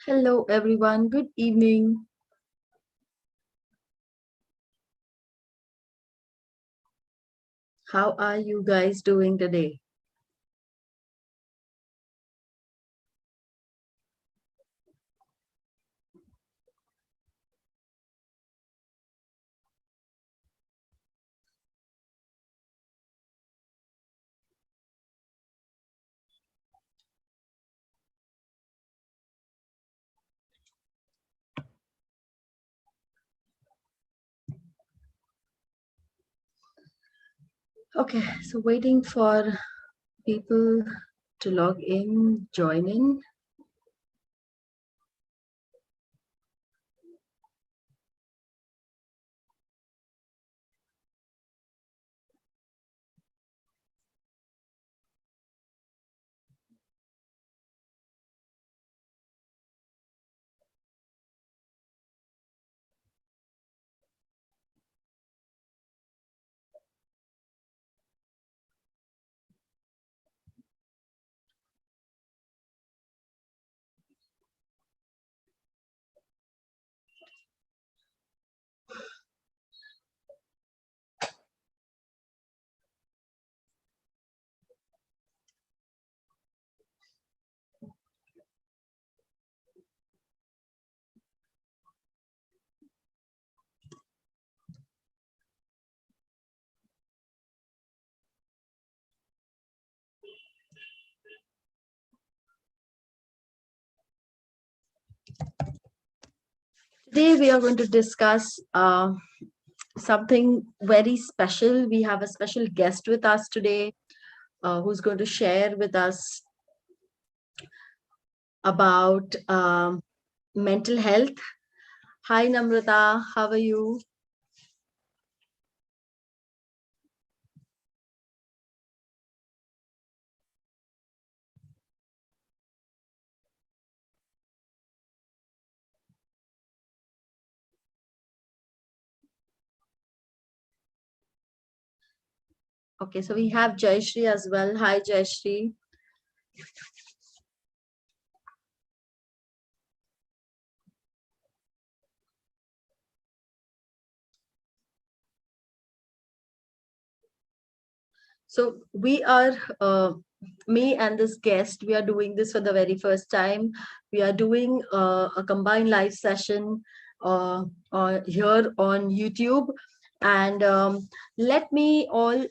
Hello, everyone. Good evening. How are you guys doing today? Okay, so waiting for people to log in, join in. Today, we are going to discuss something very special. We have a special guest with us today who's going to share with us about mental health. Hi, Namrata. How are you? Okay, so we have Jayashree as well. Hi, Jayashree. So we are, me and this guest, we are doing this for the very first time. We are doing a combined live session here on YouTube. And let me all,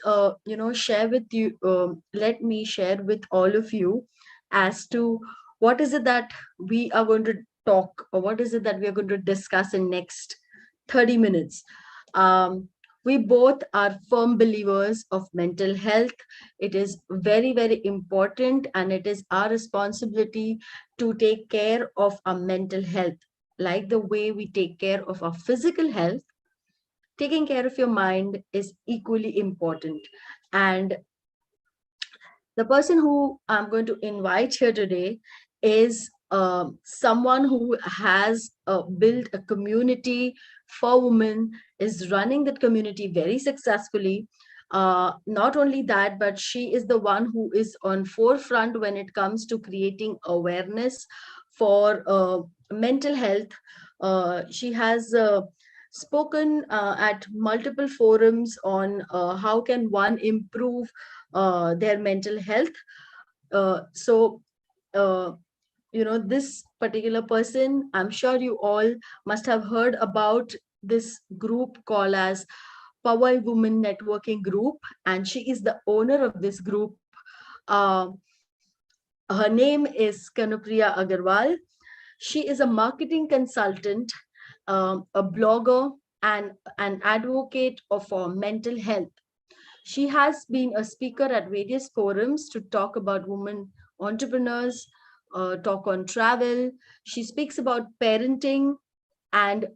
share with you, let me share with all of you as to what is it that we are going to talk, or what is it that we are going to discuss in next 30 minutes. Um, we both are firm believers of mental health. It is very, very important, and it is our responsibility to take care of our mental health. Like the way we take care of our physical health, taking care of your mind is equally important. And the person who I'm going to invite here today is someone who has built a community for women, is running that community very successfully. Not only that, but she is the one who is on forefront when it comes to creating awareness for mental health. She has spoken at multiple forums on how can one improve their mental health. So, uh, this particular person, I'm sure you all must have heard about this group called as Power Women Networking Group, and she is the owner of this group. Uh, Her name is Kanupriya Agarwal. She is a marketing consultant, a blogger, and an advocate for mental health. She has been a speaker at various forums to talk about women entrepreneurs, talk on travel. She speaks about parenting and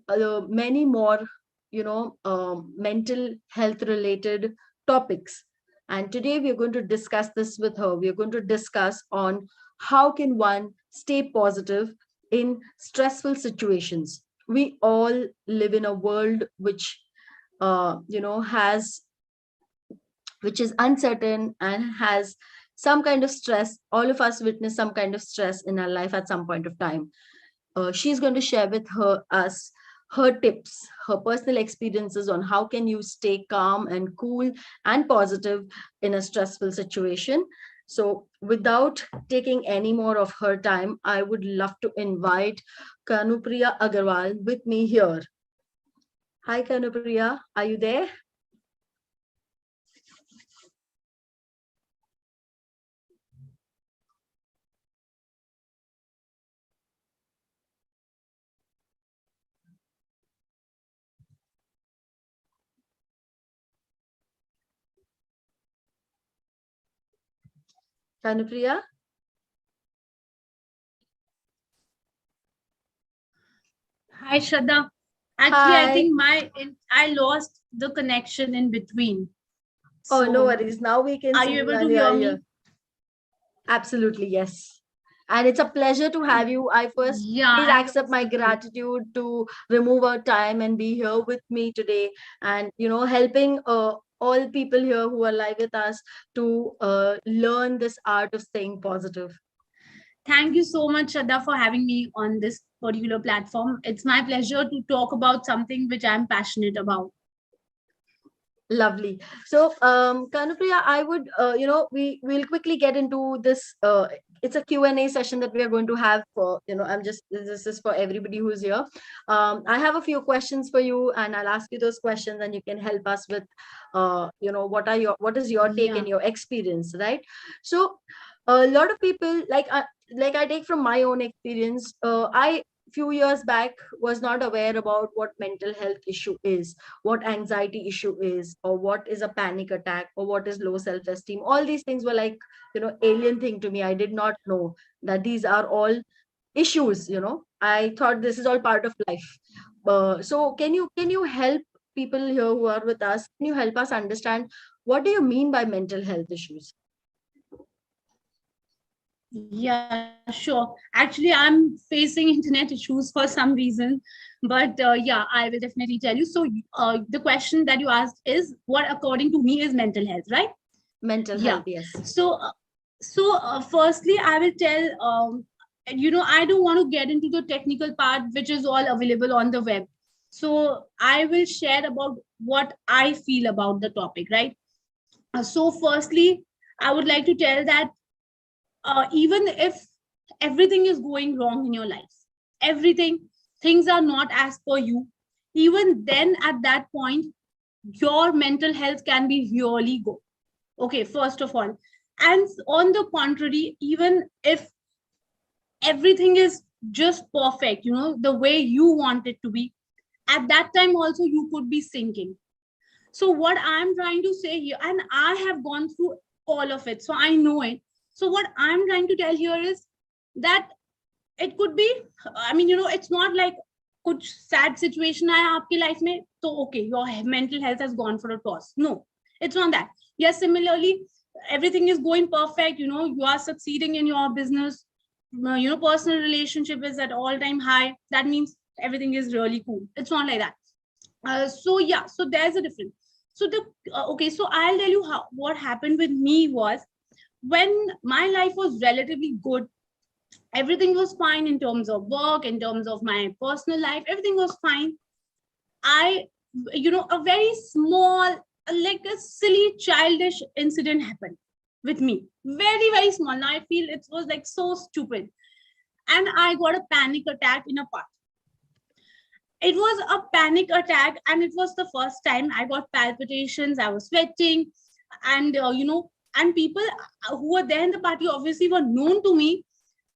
many more, mental health related topics. And today we are going to discuss this with her. We are going to discuss on how can one stay positive in stressful situations. We all live in a world which, has which is uncertain and has some kind of stress. All of us witness some kind of stress in our life at some point of time. She's going to share with us her tips, her personal experiences on how can you stay calm and cool and positive in a stressful situation. So without taking any more of her time, I would love to invite Kanupriya Agarwal with me here. Hi Kanupriya, are you there? Kanupriya? Hi, Shraddha. Actually, I Hi. think I lost the connection in between. Oh, no So, worries. Now we can are see you you able to and you are hear here. me? Absolutely, yes. And it's a pleasure to have you. I first Yeah, please I accept lost my the connection. gratitude to remove our time and be here with me today, and helping all people here who are live with us to learn this art of staying positive. Thank you so much, Shraddha, for having me on this particular platform. It's my pleasure to talk about something which I'm passionate about. Lovely. So, Kanupriya, I would, we'll quickly get into this. It's a Q&A session that we are going to have for, this is for everybody who's here. I have a few questions for you, and I'll ask you those questions, and you can help us with, what is your take and Yeah. your experience, right? So, a lot of people, like I take from my own experience, I few years back was not aware about what mental health issue is, what anxiety issue is, or what is a panic attack, or what is low self esteem. All these things were like, alien thing to me. I did not know that these are all issues. I thought this is all part of life. So can you help people here who are with us, can you help us understand what do you mean by mental health issues? Yeah, sure. Actually, I'm facing internet issues for some reason, but yeah, I will definitely tell you. So, the question that you asked is what, according to me, is mental health, right? Mental Yeah. health, yes. So firstly, I will tell, I don't want to get into the technical part, which is all available on the web. So I will share about what I feel about the topic, right? So firstly, I would like to tell that even if everything is going wrong in your life, everything, things are not as per you, even then at that point, your mental health can be really good. Okay, first of all. And on the contrary, even if everything is just perfect, the way you want it to be, at that time also you could be sinking. So what I'm trying to say here, and I have gone through all of it, so I know it. So what I'm trying to tell here is that it could be, I mean, it's not like कुछ sad situation है आपकी life में तो okay, your mental health has gone for a toss. No, it's not that. Yes, similarly, everything is going perfect, you are succeeding in your business, personal relationship is at all time high, that means everything is really cool. It's not like that. So yeah, so there's a difference. So the okay, so I'll tell you how what happened with me was when my life was relatively good, everything was fine in terms of work, in terms of my personal life, everything was fine. I, a very small, like a silly childish incident happened with me, very very small. Now I feel it was like so stupid, and I got a panic attack in a park. It was a panic attack, and it was the first time I got palpitations, I was sweating, and and people who were there in the party obviously were known to me,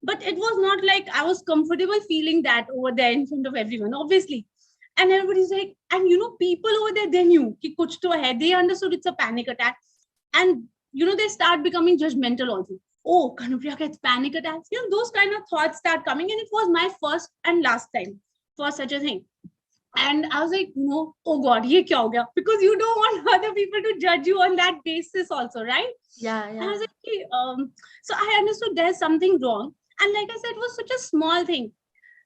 but it was not like I was comfortable feeling that over there in front of everyone, obviously. And everybody's like, and people over there, they knew ki kuch to hai, they understood it's a panic attack. And they start becoming judgmental also. Oh, Kanupriya gets panic attacks, those kind of thoughts start coming, and it was my first and last time for such a thing. And I was like, no, oh God, ye kya ho gaya? Because you don't want other people to judge you on that basis also, right? Yeah, And I was yeah. like, "Okay, so I understood there's something wrong. And like I said, it was such a small thing.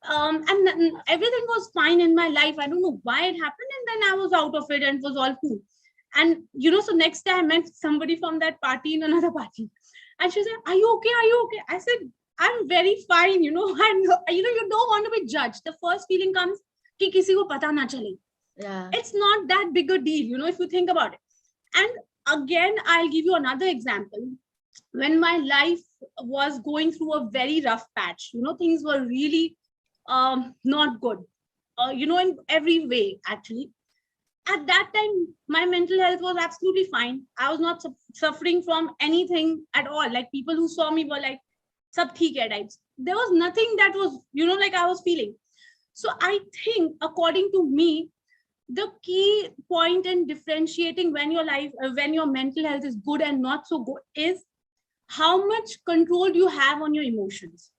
And everything was fine in my life. I don't know why it happened. And then I was out of it and it was all cool. And, so next day I met somebody from that party in another party. And she said, are you okay? Are you okay? I said, I'm very fine, you know. And you don't want to be judged. The first feeling comes कि किसी को पता ना चले. Yeah. It's not that big a deal, you know, if you think about it. And again, I'll give you another example. When my life was going through a very rough patch, you know, things were really not good, you know, in every way, actually. At that time, my mental health was absolutely fine. I was not suffering from anything at all. Like, people who saw me were like, sab theek hai types. There was nothing that was, you know, like I was feeling. So I think, according to me, the key point in differentiating when your life, when your mental health is good and not so good, is how much control you have on your emotions.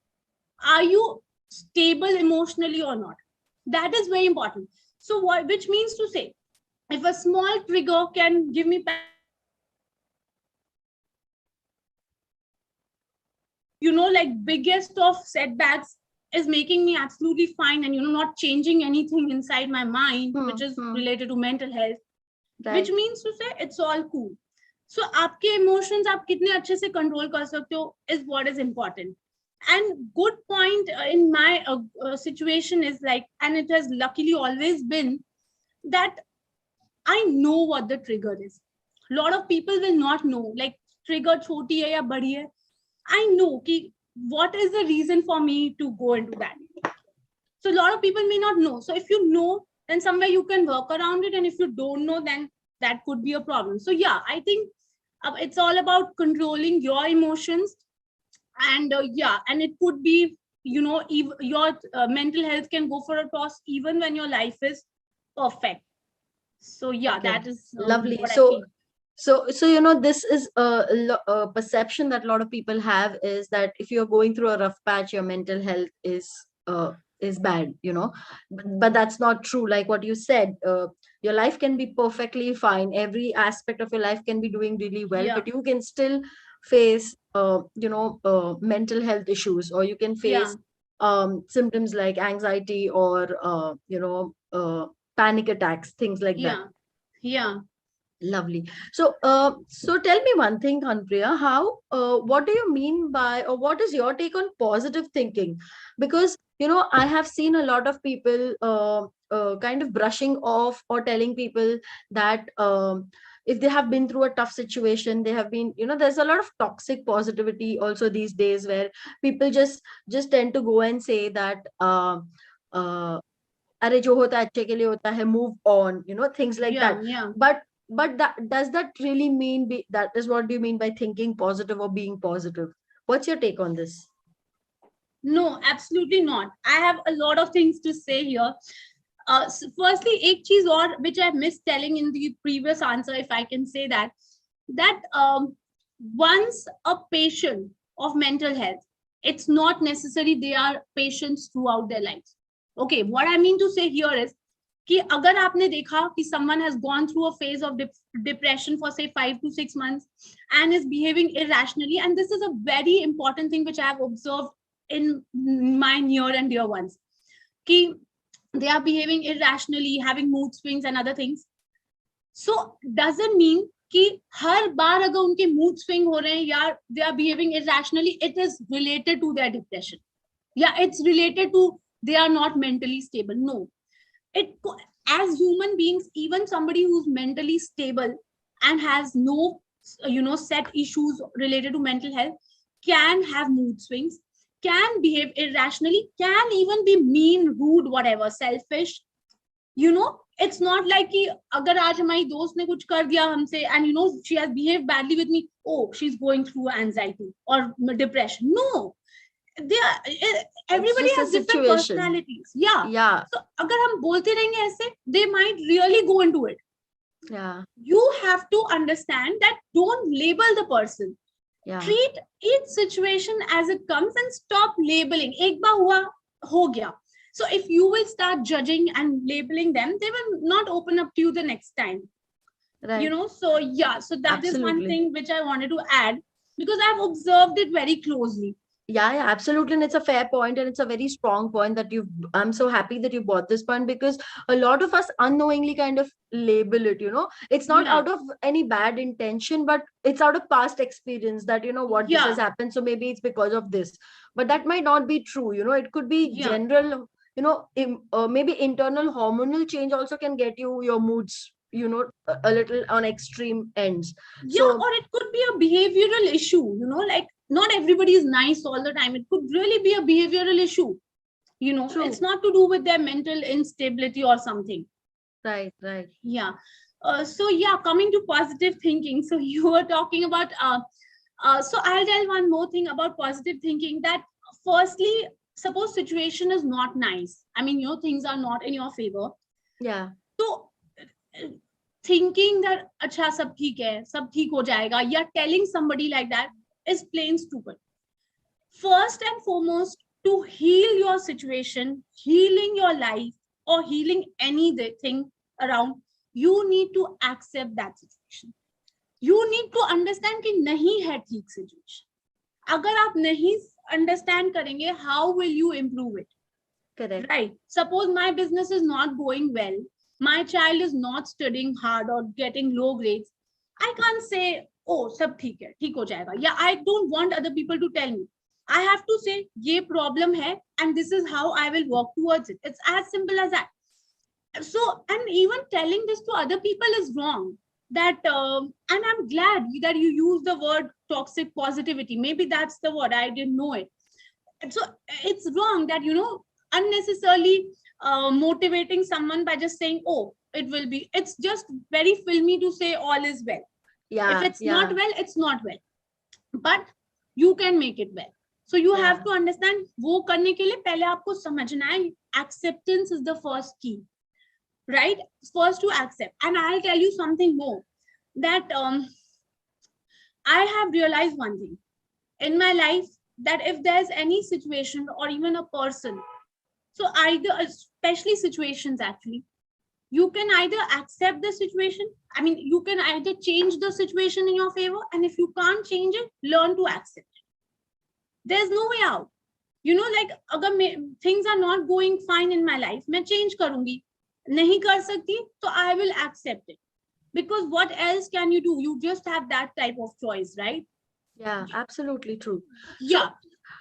Are you stable emotionally or not? That is very important. So what, which means to say, if a small trigger can give me panic attacks, you know, like biggest of setbacks is making me absolutely fine, and you know, not changing anything inside my mind which is related to mental health, which Right. means to say it's all cool. So आपके emotions आप कितने अच्छे से control कर सकते हो is what is important. And good point in my situation is like, and it has luckily always been, that I know what the trigger is. A lot of people will not know, like trigger choti hai ya badi hai. I know ki what is the reason for me to go into that. So a lot of people may not know. So if you know, then somewhere you can work around it. And if you don't know, then that could be a problem. So yeah, I think it's all about controlling your emotions. And yeah, and it could be, you know, your mental health can go for a toss even when your life is perfect. So yeah, Okay. that is Lovely. what I feel. So you know, this is a perception that a lot of people have, is that if you're going through a rough patch, your mental health is bad, you know. But that's not true. Like what you said, your life can be perfectly fine. Every aspect of your life can be doing really well, Yeah, but you can still face you know, mental health issues, or you can yeah, face symptoms like anxiety, or you know, panic attacks, things like that. yeah, yeah. Lovely. So tell me one thing, Kanpriya, what do you mean by, or what is your take on positive thinking? Because, you know, I have seen a lot of people kind of brushing off or telling people that if they have been through a tough situation, they have been, you know, there's a lot of toxic positivity also these days, where people just tend to go and say that, uh, अरे जो होता है अच्छे के लिए होता है, move on, you know, things like Yeah, that. yeah. But that, does that really mean that is what do you mean by thinking positive or being positive? What's your take on this? No, absolutely not. I have a lot of things to say here. Firstly, एक चीज और which I missed telling in the previous answer, if I can say that, that once a patient of mental health, it's not necessary they are patients throughout their lives. Okay, what I mean to say here is कि अगर आपने देखा कि someone has gone through a phase of depression for say 5 to 6 months and is behaving irrationally, and this is a very important thing which I have observed in my near and dear ones, कि they are behaving irrationally, having mood swings and other things. So doesn't mean कि हर बार अगर उनके mood swing हो रहे हैं या they are behaving irrationally, it is related to their depression. Yeah, it's related to they are not mentally stable. No, it, as human beings, even somebody who's mentally stable and has no, you know, set issues related to mental health can have mood swings, can behave irrationally, can even be mean, rude, whatever, selfish. You know, it's not like कि अगर आज हमारी दोस्त ने कुछ कर दिया हमसे and you know she has behaved badly with me, oh, she's going through anxiety or depression. No, they are, It's everybody just a has different situation. personalities. Yeah. Yeah. So अगर हम बोलते रहेंगे ऐसे, they might really go into it. Yeah. You have to understand that don't label the person. Yeah. Treat each situation as it comes and stop labeling. एक बार हुआ हो गया. So if you will start judging and labeling them, they will not open up to you the next time. Right. You know, so yeah, so that is one Absolutely. thing which I wanted to add, because I've observed it very closely. Yeah, absolutely. And it's a fair point, and it's a very strong point that I'm so happy that you brought this point, because a lot of us unknowingly kind of label it, it's not Yeah, out of any bad intention, but it's out of past experience that, what, this has yeah, happened. So maybe it's because of this, but that might not be true. It could be yeah. general, maybe internal hormonal change also can get your moods, a little on extreme ends. Yeah, So or it could be a behavioral issue, like not everybody is nice all the time. It could really be a behavioral issue. It's true. not to do with their mental instability or something. Right, right. Yeah. So yeah, coming to positive thinking. So you were talking about so I'll tell one more thing about positive thinking, that firstly, suppose situation is not nice. I mean, your things are not in your favor. Yeah. So thinking that अच्छा सब ठीक है, सब ठीक हो जाएगा, या telling somebody like that is plain stupid. First and foremost, to heal your situation, healing your life, or healing anything around, you need to accept that situation. You need to understand कि नहीं है ठीक situation. अगर आप नहीं understand करेंगे, how will you improve it? Correct. Right. Suppose my business is not going well, my child is not studying hard or getting low grades. I can't say, oh, sab theek hai, theek ho jayega. Yeah, I don't want other people to tell me. I have to say, ye problem hai, and this is how I will work towards it. It's as simple as that. So, and even telling this to other people is wrong. That, and I'm glad that you use the word toxic positivity. Maybe that's the word. I didn't know it. So it's wrong that unnecessarily motivating someone by just saying, oh, it will be, it's just very filmy to say all is well. If Yeah, it's not yeah, well, it's not well, but you can make it well. So you have yeah. to understand, वो करने के लिए पहले आपको समझना है, acceptance is the first key, right? First to accept. And I'll tell you something more, that I have realized one thing in my life, that if there's any situation or even a person, so either, especially situations actually, you can either accept the situation. I mean, you can either change the situation in your favor, and if you can't change it, learn to accept it. There's no way out. Like agar things are not going fine in my life, मैं change करूंगी. नहीं कर सकती, so I will accept it. Because what else can you do? You just have that type of choice, right? Yeah, absolutely true.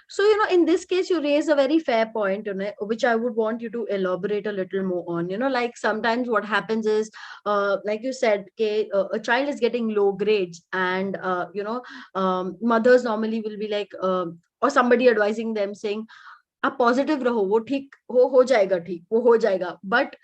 So, Yeah. in this case, you raise a very fair point, which I would want you to elaborate a little more on. Like sometimes what happens is, like you said, okay, a child is getting low grades, and mothers normally will be like, or somebody advising them saying, "आप positive रहो, वो ठीक हो जाएगा, ठीक वो हो जाएगा." But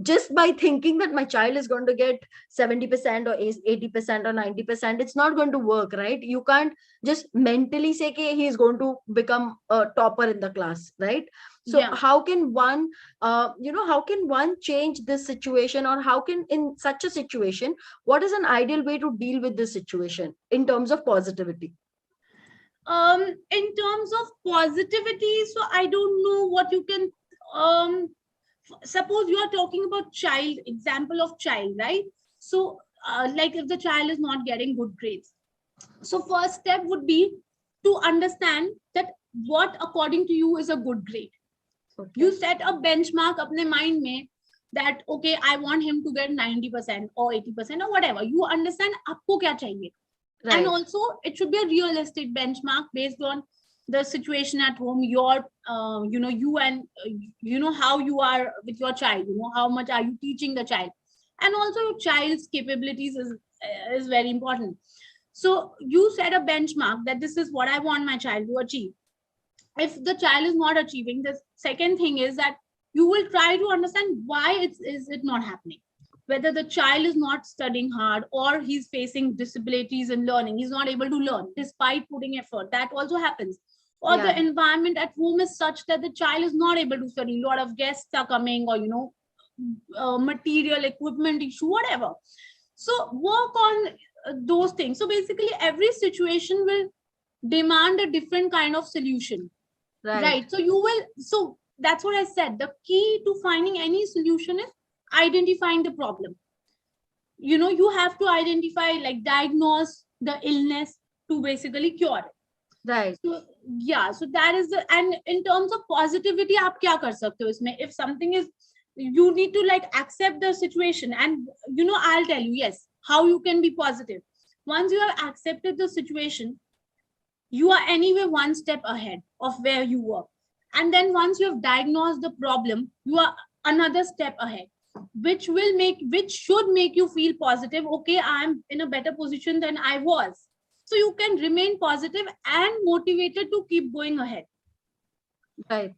just by thinking that my child is going to get 70% or 80% or 90%, it's not going to work, right? You can't just mentally say okay, he's going to become a topper in the class, right? So Yeah. how can one how can one change this situation, or how can, in such a situation, what is an ideal way to deal with this situation in terms of positivity? In terms of positivity, so I don't know what you can, um suppose you are talking about child, example of child, right? So like if the child is not getting good grades, so first step would be to understand that what according to you is a good grade. You Okay. set a benchmark अपने mind में, that okay, I want him to get 90% or 80% or whatever. You understand आपको क्या चाहिए. And Right. also it should be a realistic benchmark based on the situation at home, your you and how you are with your child, how much are you teaching the child, and also your child's capabilities is very important. So you set a benchmark that this is what I want my child to achieve. If the child is not achieving, the second thing is that you will try to understand why is it not happening. Whether the child is not studying hard, or he's facing disabilities in learning, he's not able to learn despite putting effort, that also happens. Or the Yeah. environment at home is such that the child is not able to study, a lot of guests are coming, or material equipment issue, whatever. So work on those things. So basically every situation will demand a different kind of solution, Right. right? So you will, so that's what I said, the key to finding any solution is identifying the problem. You have to identify, like diagnose the illness to basically cure it. Right. So yeah, so that is the, and in terms of positivity आप क्या कर सकते हो इसमें? If something is, you need to like accept the situation, and you know, I'll tell you, yes, how you can be positive. Once you have accepted the situation, you are anyway one step ahead of where you were. And then once you have diagnosed the problem, you are another step ahead, which should make you feel positive. Okay, I'm in a better position than I was. So you can remain positive and motivated to keep going ahead. Right.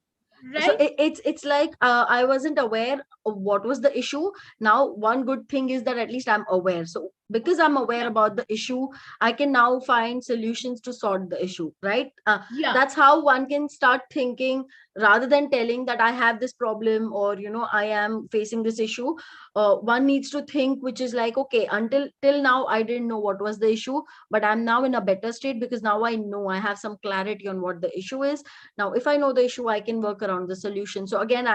So Right? it's like, I wasn't aware of what was the issue. Now one good thing is that at least I'm aware. So because I'm aware Yeah. about the issue, I can now find solutions to sort the issue, right? Yeah. That's how one can start thinking, rather than telling that I have this problem, or I am facing this issue. One needs to think, which is like, okay, until till now I didn't know what was the issue, but I'm now in a better state because now I know, I have some clarity on what the issue is. Now if I know the issue, I can work around the solution. So again,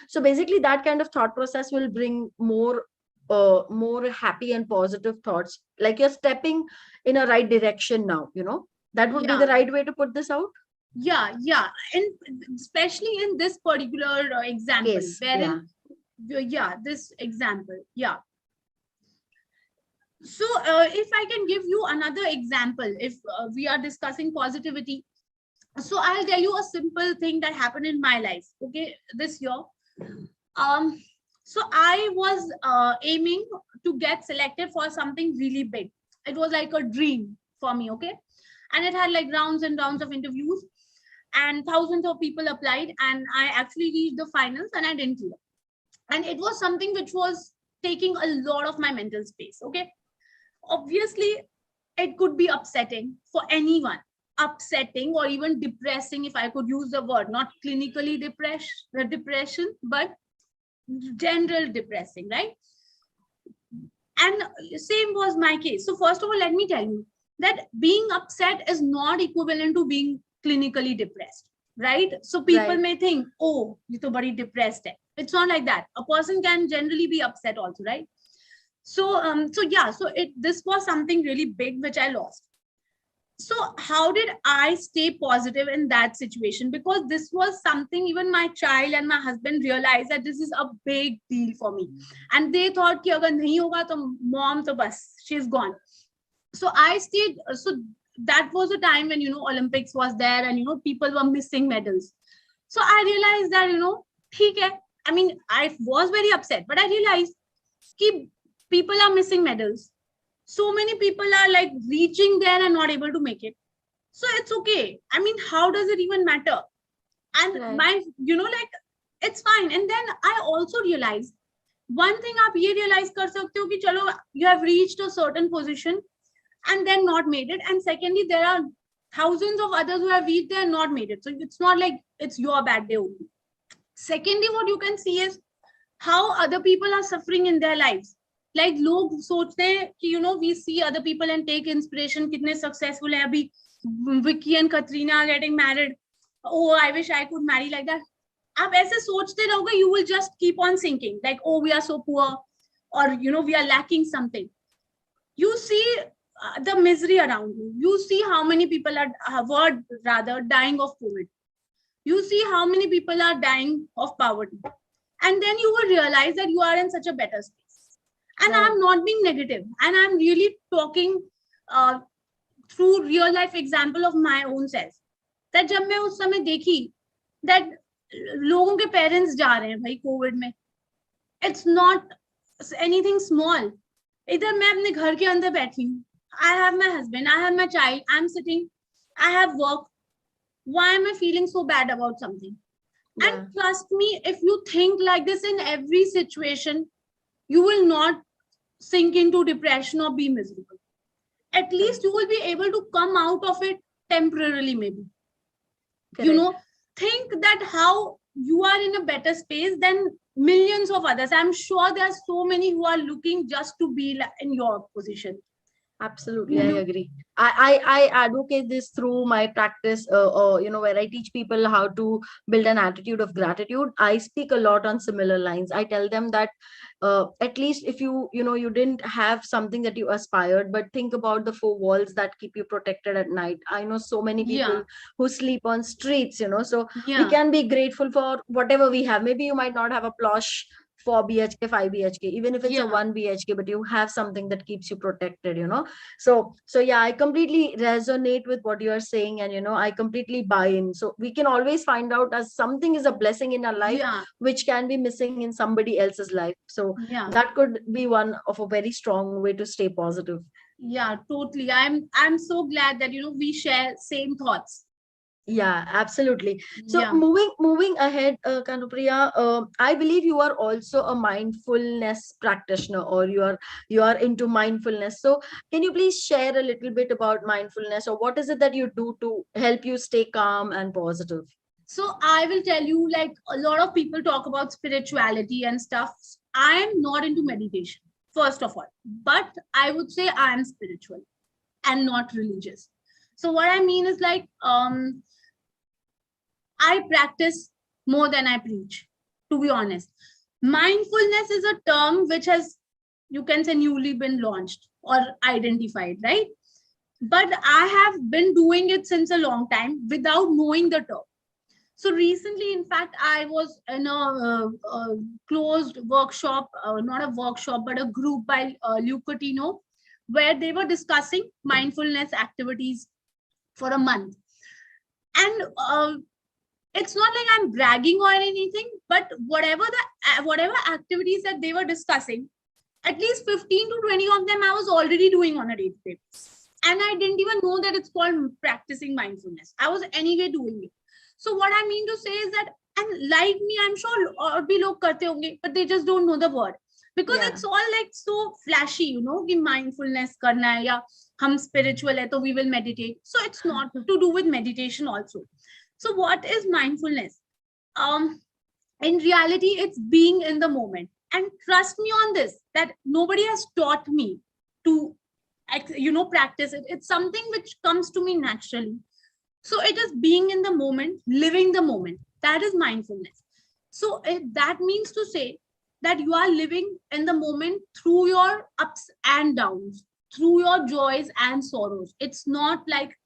so basically that kind of thought process will bring more happy and positive thoughts, like you're stepping in a right direction now. That would be Yeah. the right way to put this out. Yeah. Yeah. And especially in this particular example, Case, yeah. wherein, yeah, this example, yeah. So if I can give you another example, if we are discussing positivity, so I'll tell you a simple thing that happened in my life. Okay, this year, um, so I was aiming to get selected for something really big. It was like a dream for me. Okay, and it had like rounds and rounds of interviews, and thousands of people applied, and I actually reached the finals, and I didn't clear. And it was something which was taking a lot of my mental space. Okay, obviously it could be upsetting for anyone, upsetting or even depressing, if I could use the word, not clinically depression, but general depressing, right? And same was my case. So first of all, let me tell you that being upset is not equivalent to being clinically depressed, right? So people Right. may think, oh, you to body depressed hai. It's not like that. A person can generally be upset also, right? So yeah, so it this was something really big which I lost. So how did I stay positive in that situation? Because this was something even my child and my husband realized that this is a big deal for me, and they thought कि अगर नहीं होगा तो mom तो बस she's gone. So I stayed. So that was a time when Olympics was there, and people were missing medals. So I realized that ठीक है. I mean, I was very upset, but I realized कि people are missing medals. So many people are like reaching there and not able to make it. So it's okay. I mean, how does it even matter? And Right. my, like, it's fine. And then I also realized one thing आप ये realize कर सकते हो कि चलो you have reached a certain position and then not made it. And secondly, there are thousands of others who have reached there and not made it. So it's not like it's your bad day only. Secondly, what you can see is how other people are suffering in their lives. Like लोग सोचते हैं कि we see other people and take inspiration, कितने successful है अभी. Vicky and Katrina are getting married. Oh, I wish I could marry like that. आप ऐसे सोचते रहोगे, you will just keep on sinking like, oh, we are so poor, or we are lacking something. You see the misery around you. You see how many people were rather dying of COVID. You see how many people are dying of poverty. And then you will realize that you are in such a better space. And Right. I'm not being negative, and I'm really talking uh, through real life example of my own self. That जब मैं उस समय देखी that लोगों के parents जा रहे हैं भाई कोविड में, it's not anything small. इधर मैं अपने घर के अंदर बैठी हूँ. I have my husband, I have my child, I'm sitting, I have work. Why am I feeling so bad about something? Yeah. And trust me, if you think like this in every situation, you will not sink into depression or be miserable. At least you will be able to come out of it temporarily, maybe. Correct. Think that how you are in a better space than millions of others. I'm sure there are so many who are looking just to be in your position. Absolutely, you I know. agree. I advocate this through my practice, where I teach people how to build an attitude of gratitude. I speak a lot on similar lines. I tell them that at least if you didn't have something that you aspired, but think about the four walls that keep you protected at night. I know so many people Yeah, who sleep on streets. So we yeah, can be grateful for whatever we have. Maybe you might not have a plush 4 BHK, 5 BHK, even if it's a yeah, 1 BHK, but you have something that keeps you protected. So yeah, I completely resonate with what you are saying, and I completely buy in. So we can always find out as something is a blessing in our life yeah, which can be missing in somebody else's life. So yeah, that could be one of a very strong way to stay positive. yeah, totally. I'm so glad that we share same thoughts. Yeah, absolutely. So Yeah. moving ahead, Kanupriya, I believe you are also a mindfulness practitioner, or you are into mindfulness. So can you please share a little bit about mindfulness, or what is it that you do to help you stay calm and positive? So I will tell you, like a lot of people talk about spirituality and stuff. I am not into meditation, first of all, but I would say I am spiritual and not religious. So what I mean is like I practice more than I preach, to be honest. Mindfulness is a term which has, you can say, newly been launched or identified, right? But I have been doing it since a long time without knowing the term. So recently, in fact, I was in a closed workshop, not a workshop, but a group by Luke Cotino, where they were discussing mindfulness activities for a month. And it's not like I'm bragging or anything, but whatever activities that they were discussing, at least 15 to 20 of them I was already doing on a day-to-day basis. And I didn't even know that it's called practicing mindfulness. I was anyway doing it. So what I mean to say is that, and like me, I'm sure or bhi log karte honge, but they just don't know the word. Because Yeah, it's all like so flashy, कि mindfulness karna hai, ya hum spiritual hai, so we will meditate. So it's not to do with meditation also. So what is mindfulness? Um, in reality, it's being in the moment. And trust me on this, that nobody has taught me to practice it. It's something which comes to me naturally. So it is being in the moment, living the moment. That is mindfulness. So that means to say that you are living in the moment through your ups and downs, through your joys and sorrows. It's not like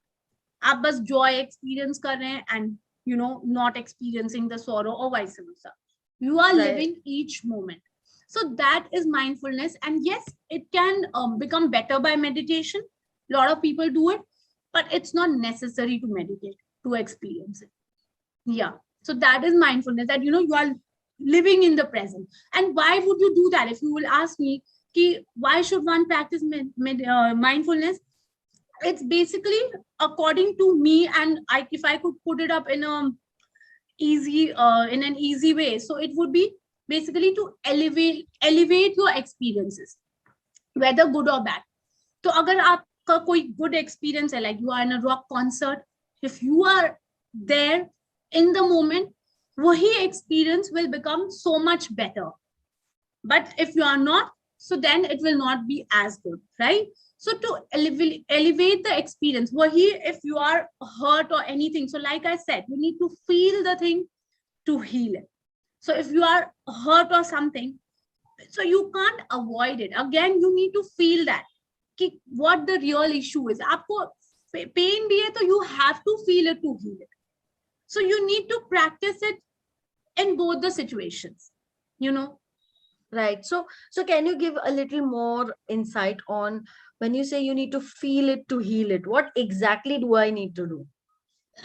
आप बस joy experience कर रहे हैं and not experiencing the sorrow or vice versa. You are right. living each moment. So that is mindfulness. And yes, it can become better by meditation. A lot of people do it, but it's not necessary to meditate to experience it. Yeah. So that is mindfulness, that you are living in the present. And why would you do that? If you will ask me, why should one practice mindfulness? It's basically, according to me, and if I could put it up in a easy in an easy way, so it would be basically to elevate your experiences, whether good or bad. So अगर आपका कोई good experience है, like you are in a rock concert, if you are there in the moment, वही experience will become so much better. But if you are not, so then it will not be as good, right? So to elevate the experience, well, here, if you are hurt or anything, so like I said, you need to feel the thing to heal it. So if you are hurt or something, so you can't avoid it. Again, you need to feel that what the real issue is. आपको pain भी है, तो you have to feel it to heal it. So you need to practice it in both the situations, you know. Right. So can you give a little more insight on when you say you need to feel it to heal it? What exactly do I need to do?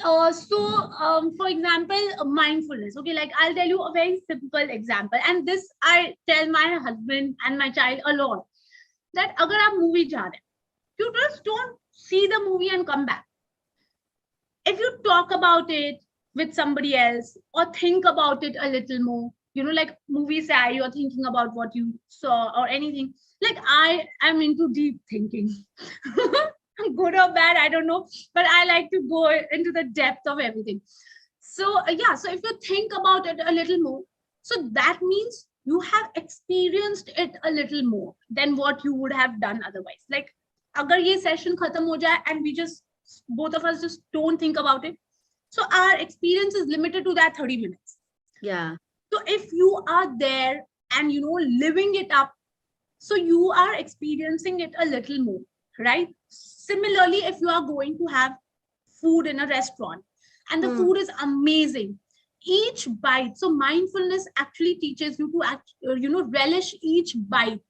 For example, mindfulness. Okay, like I'll tell you a very simple example, and this I tell my husband and my child a lot. That अगर आप movie जा रहे हैं, you just don't see the movie and come back. If you talk about it with somebody else or think about it a little more, like movies say you're thinking about what you saw or anything. Like I am into deep thinking. Good or bad, I don't know, but I like to go into the depth of everything. So yeah, so if you think about it a little more, so that means you have experienced it a little more than what you would have done otherwise. Like agar ye session khatam ho jaye and we just, both of us just don't think about it, so our experience is limited to that 30 minutes. Yeah. So if you are there and living it up, so you are experiencing it a little more, right? Similarly, if you are going to have food in a restaurant and the Hmm. food is amazing, each bite, so mindfulness actually teaches you to relish each bite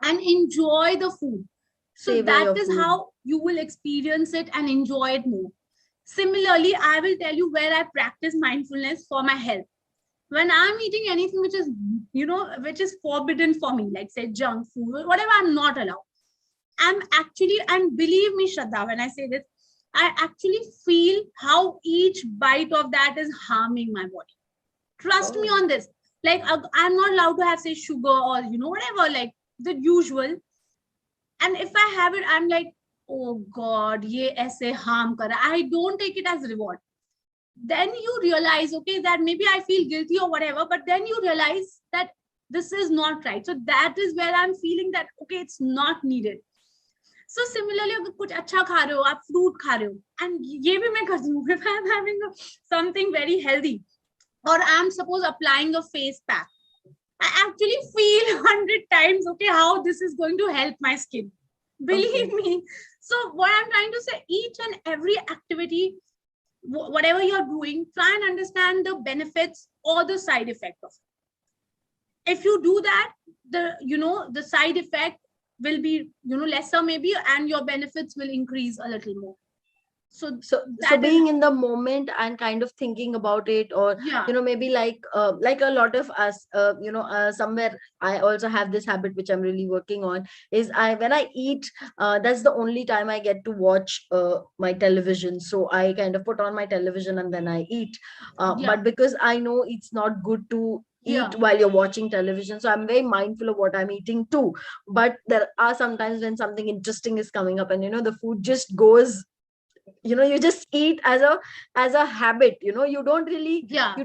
and enjoy the food. So Savor that your is food. how you will experience it and enjoy it more. Similarly, I will tell you where I practice mindfulness for my health. When I'm eating anything which is, which is forbidden for me, like say junk food, whatever I'm not allowed, I'm actually, and believe me, Shraddha, when I say this, I actually feel how each bite of that is harming my body. Trust me Oh. on this. Like, I'm not allowed to have, say, sugar or, whatever, like the usual. And if I have it, I'm like, oh God, ye aise harm kara. I don't take it as reward. Then you realize, okay, that maybe I feel guilty or whatever, but then you realize that this is not right. So that is where I'm feeling that, okay, it's not needed. So similarly, अगर कुछ अच्छा खा रहे हो, आप fruit खा रहे हो, and ये भी मैं करती हूँ, if I'm having something very healthy, or I'm suppose applying a face pack, I actually feel 100 times, okay, how this is going to help my skin. Okay. Believe me. So what I'm trying to say, each and every activity, whatever you're doing, try and understand the benefits or the side effect of it. If you do that, the side effect will be lesser maybe, and your benefits will increase a little more. So So that is, being in the moment and kind of thinking about it, or yeah, maybe like a lot of us, somewhere I also have this habit which I'm really working on, is I when I eat, that's the only time I get to watch my television. So I kind of put on my television and then I eat, yeah, but because I know it's not good to yeah, eat while you're watching television, so I'm very mindful of what I'm eating too. But there are sometimes when something interesting is coming up, and the food just goes, you just eat as a habit. You don't really yeah,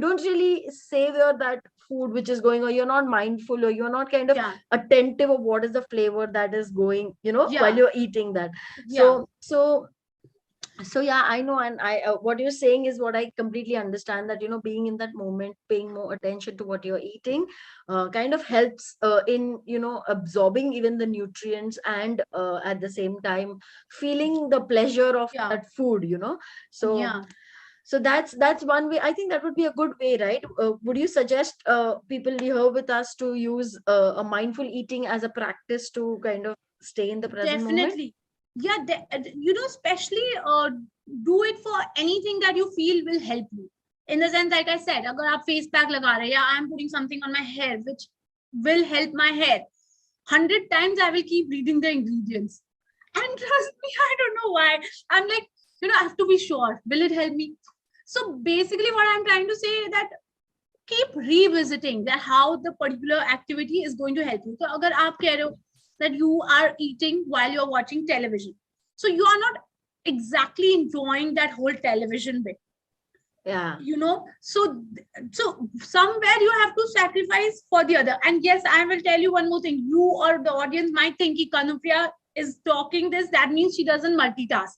savor that food which is going, or you're not mindful, or you're not kind of yeah, attentive of what is the flavor that is going, while yeah, you're eating that. yeah, So yeah, I know. And I what you're saying is what I completely understand, that being in that moment, paying more attention to what you're eating, kind of helps in absorbing even the nutrients, and at the same time feeling the pleasure of yeah, that food. So yeah. that's one way. I think that would be a good way, right? Would you suggest people here with us to use a mindful eating as a practice to kind of stay in the present moment? Definitely. Yeah, especially do it for anything that you feel will help you. In the sense, like I said, agar aap face pack laga rahe, yeah, I'm putting something on my hair which will help my hair. 100 times I will keep reading the ingredients. And trust me, I don't know why. I'm like, I have to be sure. Will it help me? So basically, what I'm trying to say is that keep revisiting that how the particular activity is going to help you. So agar aap keh rahe ho that you are eating while you're watching television, so you are not exactly enjoying that whole television bit, Yeah. so somewhere you have to sacrifice for the other. And yes, I will tell you one more thing. You or the audience might think ki Kanupriya is talking this, that means she doesn't multitask,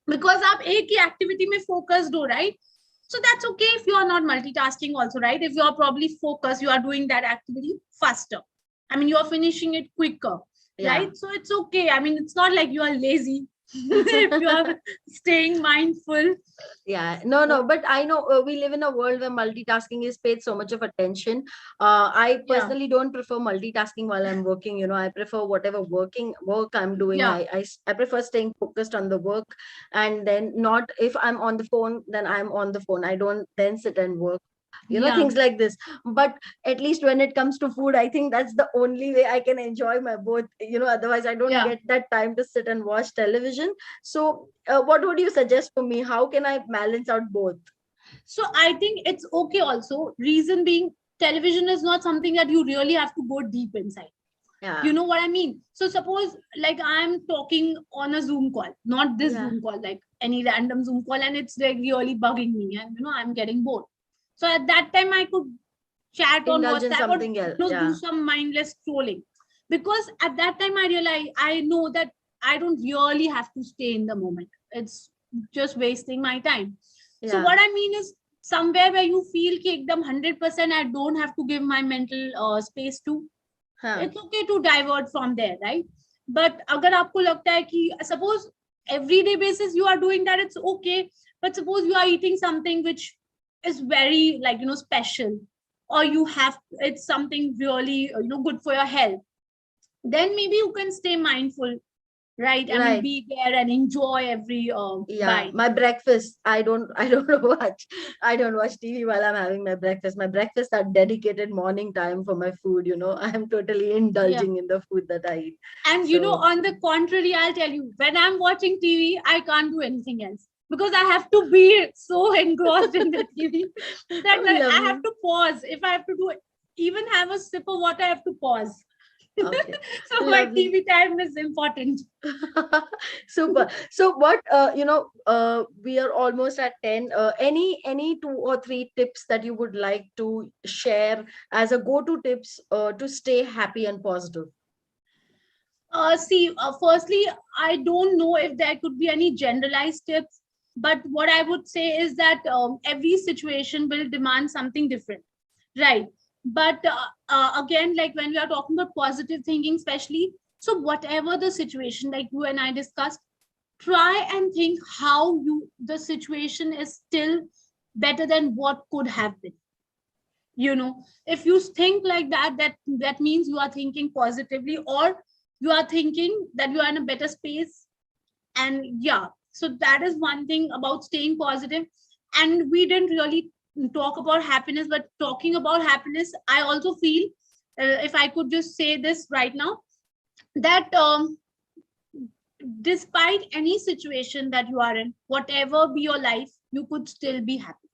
because आप एक ही activity में focused हो, right? So that's okay if you are not multitasking also, right? If you are probably focused, you are doing that activity faster. I mean, you are finishing it quicker, Yeah. right? So it's okay. I mean, it's not like you are lazy if you are staying mindful. Yeah, no, So, no, but I know we live in a world where multitasking is paid so much of attention. I yeah, personally don't prefer multitasking while I'm working. I prefer whatever work I'm doing. yeah, I prefer staying focused on the work, and then not, if I'm on the phone, then I'm on the phone. I don't then sit and work. yeah, Things like this. But at least when it comes to food, I think that's the only way I can enjoy my both. Otherwise I don't yeah. get that time to sit and watch television. So, what would you suggest for me? How can I balance out both? So I think it's okay also. Reason being, television is not something that you really have to go deep inside. You Yeah. know what I mean? So suppose like I'm talking on a Zoom call, not this Yeah. Zoom call, like any random Zoom call, and it's like really bugging me, and I'm getting bored. So at that time, I could chat on Indulge in WhatsApp or something else. do Yeah. some mindless scrolling, because at that time I realize, I know that I don't really have to stay in the moment. It's just wasting my time. So Yeah. what I mean is, somewhere where you feel ki ekdam 100% I don't have to give my mental space to, Huh. it's okay to divert from there, right? But agar aapko lagta hai ki, suppose everyday basis you are doing that, it's okay. But suppose you are eating something which is very, like, special, or you have, it's something really, good for your health, then maybe you can stay mindful, right? I mean, Right. be there and enjoy every Yeah, bite. my breakfast. I don't watch. I don't watch TV while I'm having my breakfast. My breakfast are dedicated morning time for my food. I'm totally Yeah. indulging in the food that I eat. And So on the contrary, I'll tell you, when I'm watching TV, I can't do anything else because I have to be so engrossed in the TV that oh, I have lovely. to pause. If I have to do, even have a sip of water, I have to pause. Okay, So my lovely. TV time is important. Super. So what we are almost at 10. Any two or three tips that you would like to share as a go-to tips to stay happy and positive? See, firstly, I don't know if there could be any generalized tips, but what I would say is that every situation will demand something different, right? But again, like when we are talking about positive thinking, especially, so whatever the situation, like you and I discussed, try and think how the situation is still better than what could have been. If you think like that, that means you are thinking positively, or you are thinking that you are in a better space. And yeah, so that is one thing about staying positive. And we didn't really talk about happiness, but talking about happiness, I also feel, if I could just say this right now, that despite any situation that you are in, whatever be your life, you could still be happy.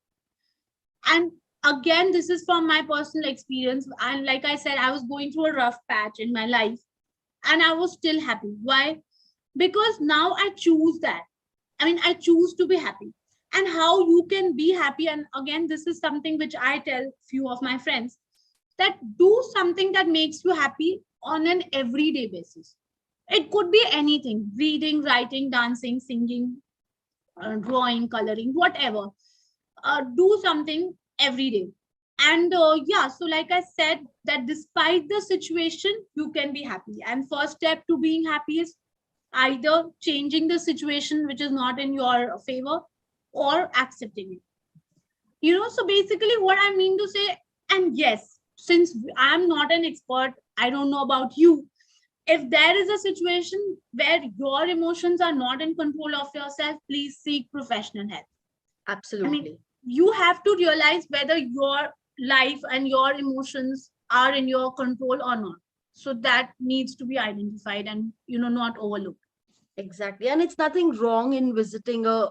And again, this is from my personal experience, and like I said, I was going through a rough patch in my life, and I was still happy. Why? Because now I choose that. I mean, I choose to be happy. And how you can be happy, and again, this is something which I tell few of my friends, that do something that makes you happy on an everyday basis. It could be anything: reading, writing, dancing, singing, drawing, coloring, whatever. Do something every day. And yeah, so like I said, that despite the situation, you can be happy. And first step to being happy is either changing the situation which is not in your favor, or accepting it. So basically what I mean to say, and yes, since I'm not an expert, I don't know about you, if there is a situation where your emotions are not in control of yourself, please seek professional help. I mean, Absolutely. you have to realize whether your life and your emotions are in your control or not. So that needs to be identified and, not overlooked. Exactly. And it's nothing wrong in visiting a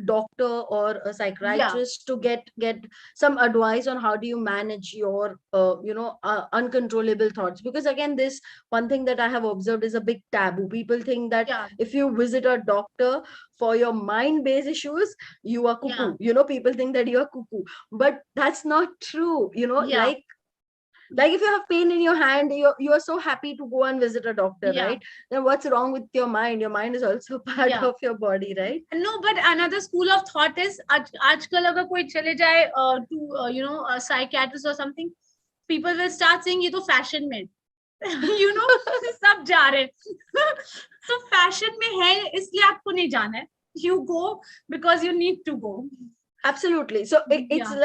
doctor or a Yeah, psychiatrist to get some advice on how do you manage your uncontrollable thoughts. Because again, this one thing that I have observed is a big taboo. People think that yeah, if you visit a doctor for your mind-based issues, you are yeah, cuckoo. People think that you are cuckoo. But that's not true. yeah, Like if you have pain in your hand, you're so happy to go and visit a doctor, yeah, right? Then what's wrong with your mind? Your mind is also part yeah. of your body, right? No, but another school of thought is, आजकल अगर कोई चले जाए to a psychiatrist or something, people will start saying ये तो fashion में you know सब जा रहे so fashion में है इसलिए आपको नहीं जाना है. You go because you need to go. Absolutely. So it's Yeah,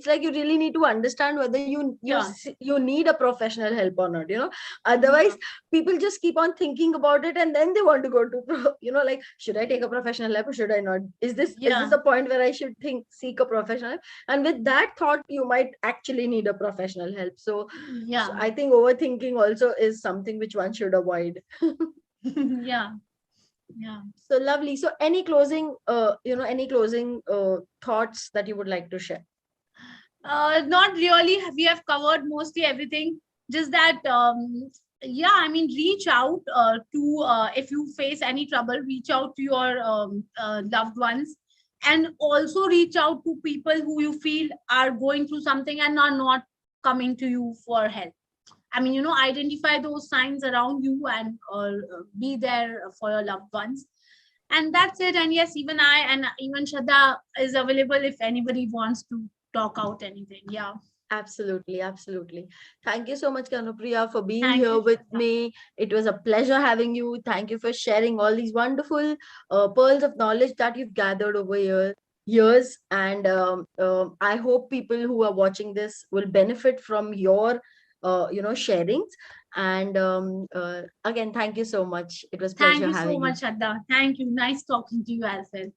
like you really need to understand whether yeah, you need a professional help or not. yeah, Otherwise, people just keep on thinking about it, and then they want to go to like, should I take a professional help or should I not? Is this yeah, a point where I should seek a professional help? And with that thought, you might actually need a professional help. So yeah. I think overthinking also is something which one should avoid. Yeah, yeah. So lovely. So any closing thoughts that you would like to share? Not really. We have covered mostly everything. Just that, yeah, I mean, reach out to, if you face any trouble, reach out to your loved ones, and also reach out to people who you feel are going through something and are not coming to you for help. I mean, identify those signs around you and be there for your loved ones. And that's it. And yes, even I and even Shraddha is available if anybody wants to talk out anything. Yeah. Absolutely, absolutely. Thank you so much, Kanupriya, for being Thank here you, with Shraddha. me. It was a pleasure having you. Thank you for sharing all these wonderful pearls of knowledge that you've gathered over years. And I hope people who are watching this will benefit from your, sharings. And again, thank you so much. It was Thank pleasure you so having you. much, Shraddha. Thank you. Nice talking to you as well.